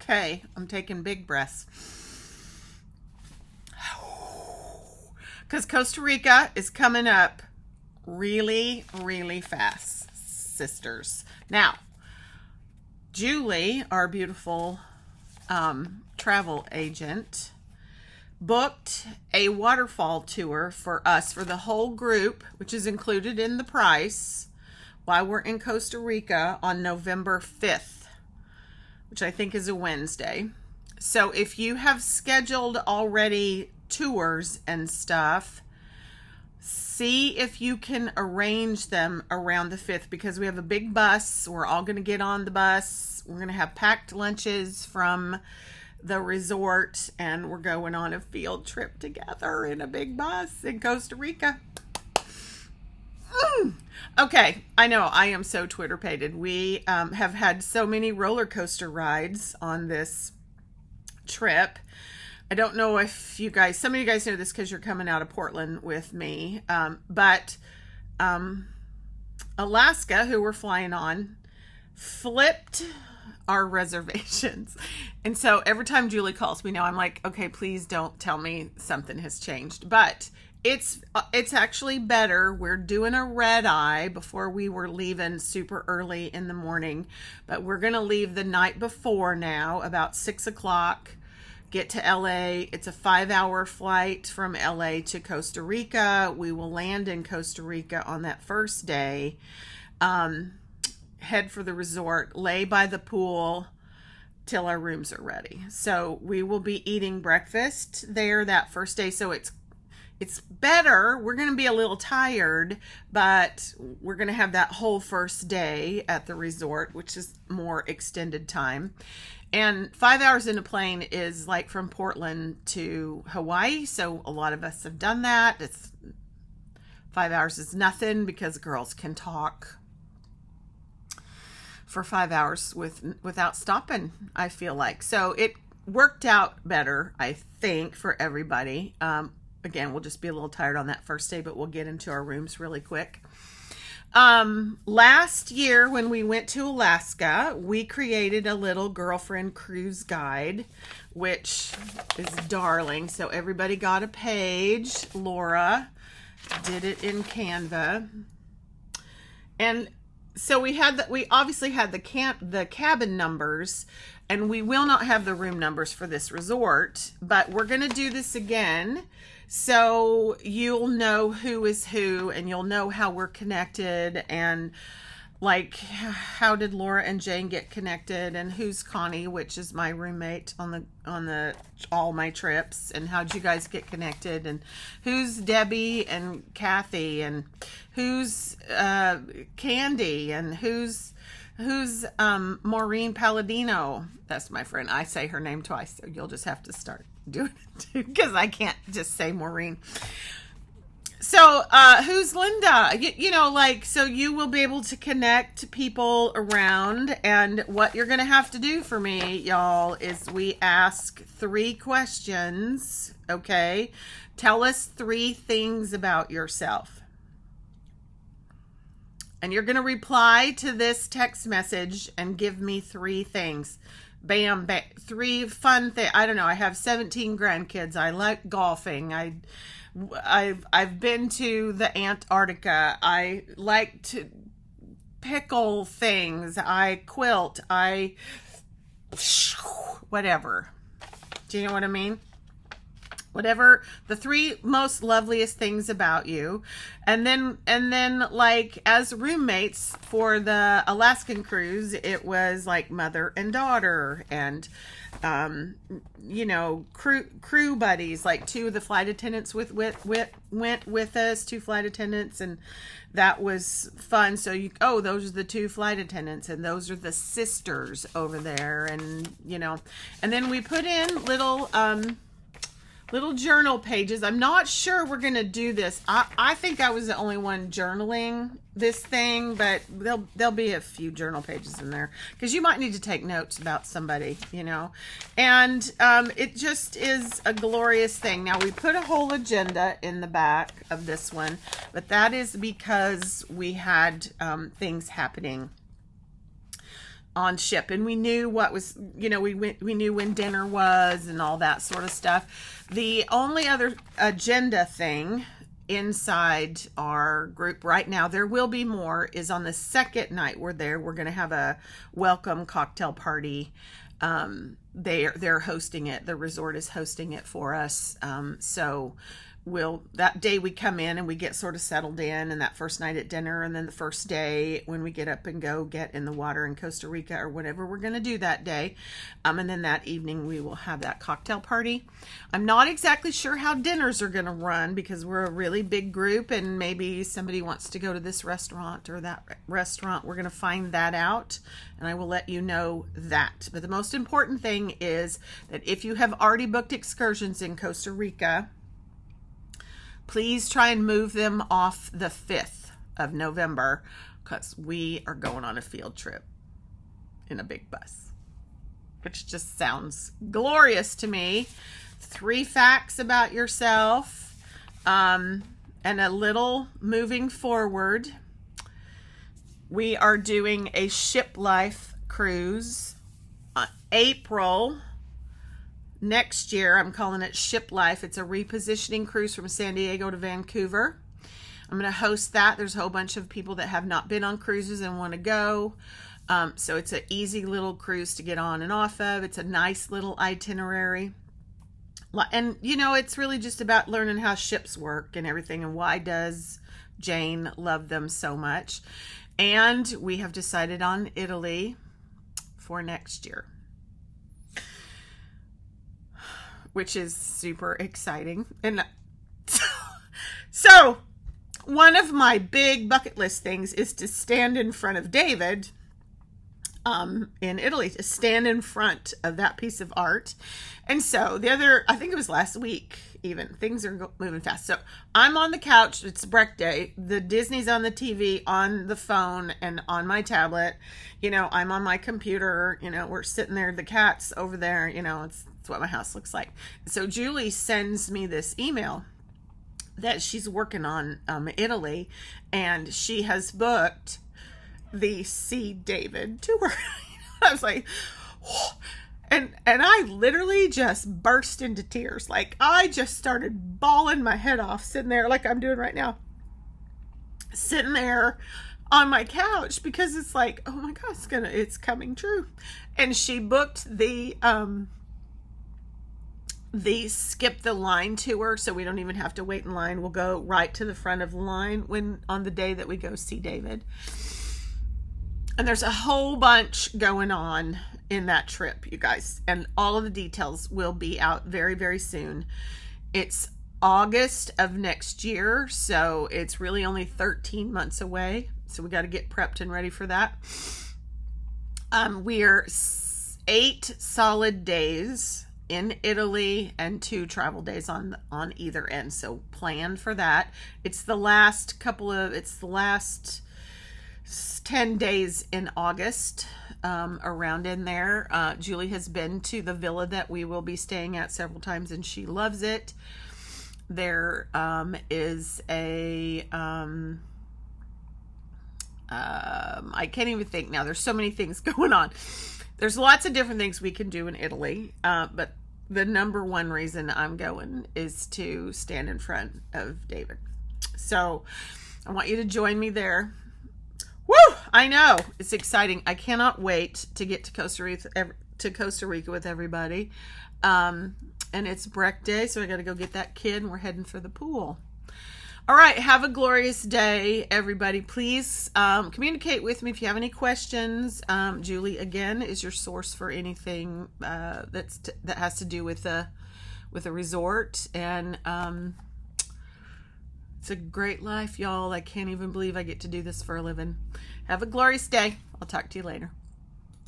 Okay, I'm taking big breaths. Because Costa Rica is coming up really, really fast, sisters. Now, Julie, our beautiful travel agent, booked a waterfall tour for us, for the whole group, which is included in the price, while we're in Costa Rica on November 5th, which I think is a Wednesday. So if you have scheduled already tours and stuff, see if you can arrange them around the 5th, because we have a big bus. We're all going to get on the bus. We're going to have packed lunches from the resort, and we're going on a field trip together in a big bus in Costa Rica. Okay, I know, I am so Twitter-pated. We have had so many roller coaster rides on this trip. I don't know if you guys, some of you guys know this because you're coming out of Portland with me, but Alaska, who we're flying on, flipped our reservations. And so every time Julie calls me now, I'm like, okay, please don't tell me something has changed. But it's actually better. We're doing a red eye. Before we were leaving super early in the morning, but we're going to leave the night before now, about 6 o'clock, get to LA. It's a 5-hour flight from LA to Costa Rica. We will land in Costa Rica on that first day. Head for the resort, lay by the pool till our rooms are ready. So we will be eating breakfast there that first day. So it's better. We're going to be a little tired, but we're going to have that whole first day at the resort, which is more extended time. And 5 hours in a plane is like from Portland to Hawaii. So a lot of us have done that. 5 hours is nothing because girls can talk for 5 hours without stopping, I feel like. So it worked out better, I think, for everybody. Again, we'll just be a little tired on that first day, but we'll get into our rooms really quick. Last year when we went to Alaska, we created a little girlfriend cruise guide, which is darling. So everybody got a page. Laura did it in Canva. And so we obviously had the cabin numbers, and we will not have the room numbers for this resort, but we're going to do this again. So you'll know who is who, and you'll know how we're connected, and like how did Laura and Jane get connected, and who's Connie, which is my roommate on all my trips, and how'd you guys get connected, and who's Debbie and Kathy, and who's Candy, and who's Maureen Palladino. That's my friend. I say her name twice, so you'll just have to start doing it too, because I can't just say Maureen. So who's Linda? So you will be able to connect people around. And what you're going to have to do for me, y'all, is we ask 3 questions. Okay. Tell us 3 things about yourself. And you're going to reply to this text message and give me 3 things. Bam, bam. 3 fun things. I don't know. I have 17 grandkids. I like golfing. I've been to the Antarctica. I like to pickle things. I quilt. Whatever. Do you know what I mean? Whatever the 3 most loveliest things about you. And then like as roommates for the Alaskan cruise, it was like mother and daughter, and crew buddies, like 2 of the flight attendants went with us, 2 flight attendants, and that was fun. So those are the 2 flight attendants, and those are the sisters over there, and and then we put in little journal pages. I'm not sure we're going to do this. I think I was the only one journaling this thing, but there'll be a few journal pages in there because you might need to take notes about somebody, and it just is a glorious thing. Now we put a whole agenda in the back of this one, but that is because we had things happening on ship, and we knew what was, we knew when dinner was and all that sort of stuff. The only other agenda thing inside our group right now, there will be more, is on the second night we're there, we're going to have a welcome cocktail party. They're hosting it. The resort is hosting it for us. So that day we come in and we get sort of settled in, and that first night at dinner, and then the first day when we get up and go get in the water in Costa Rica or whatever we're going to do that day. And then that evening we will have that cocktail party. I'm not exactly sure how dinners are going to run because we're a really big group, and maybe somebody wants to go to this restaurant or that restaurant. We're going to find that out, and I will let you know that. But the most important thing is that if you have already booked excursions in Costa Rica, please try and move them off the 5th of November, because we are going on a field trip in a big bus, which just sounds glorious to me. 3 facts about yourself, and a little moving forward. We are doing a ship life cruise on April next year. I'm calling it Ship Life. It's a repositioning cruise from San Diego to Vancouver. I'm going to host that. There's a whole bunch of people that have not been on cruises and want to go. So it's an easy little cruise to get on and off of. It's a nice little itinerary. And, it's really just about learning how ships work and everything, and why does Jane love them so much. And we have decided on Italy for next year, which is super exciting. And so one of my big bucket list things is to stand in front of David in Italy, to stand in front of that piece of art. And so I think it was last week even, things are moving fast. So I'm on the couch, it's break day, the Disney's on the TV, on the phone, and on my tablet. I'm on my computer, we're sitting there, the cat's over there, it's what my house looks like. So Julie sends me this email that she's working on Italy, and she has booked the See David tour. I was like, whoa. And I literally just burst into tears. Like, I just started bawling my head off, sitting there like I'm doing right now, sitting there on my couch, because it's like, oh my God, it's coming true. And she booked the skip the line tour, so we don't even have to wait in line. We'll go right to the front of the line on the day that we go see David. And there's a whole bunch going on in that trip, you guys, and all of the details will be out very, very soon. It's August of next year, so it's really only 13 months away. So we got to get prepped and ready for that. We're 8 solid days in Italy and 2 travel days on either end. So plan for that. It's the last 10 days in August, around in there. Julie has been to the villa that we will be staying at several times, and she loves it. There is a I can't even think now. There's so many things going on. There's lots of different things we can do in Italy, but the number one reason I'm going is to stand in front of David. So I want you to join me there. Woo! I know, it's exciting. I cannot wait to get to Costa Rica with everybody. And it's break day, so I got to go get that kid, and we're heading for the pool. All right, have a glorious day, everybody. Please communicate with me if you have any questions. Julie, again, is your source for anything that has to do with a resort. And it's a great life, y'all. I can't even believe I get to do this for a living. Have a glorious day. I'll talk to you later.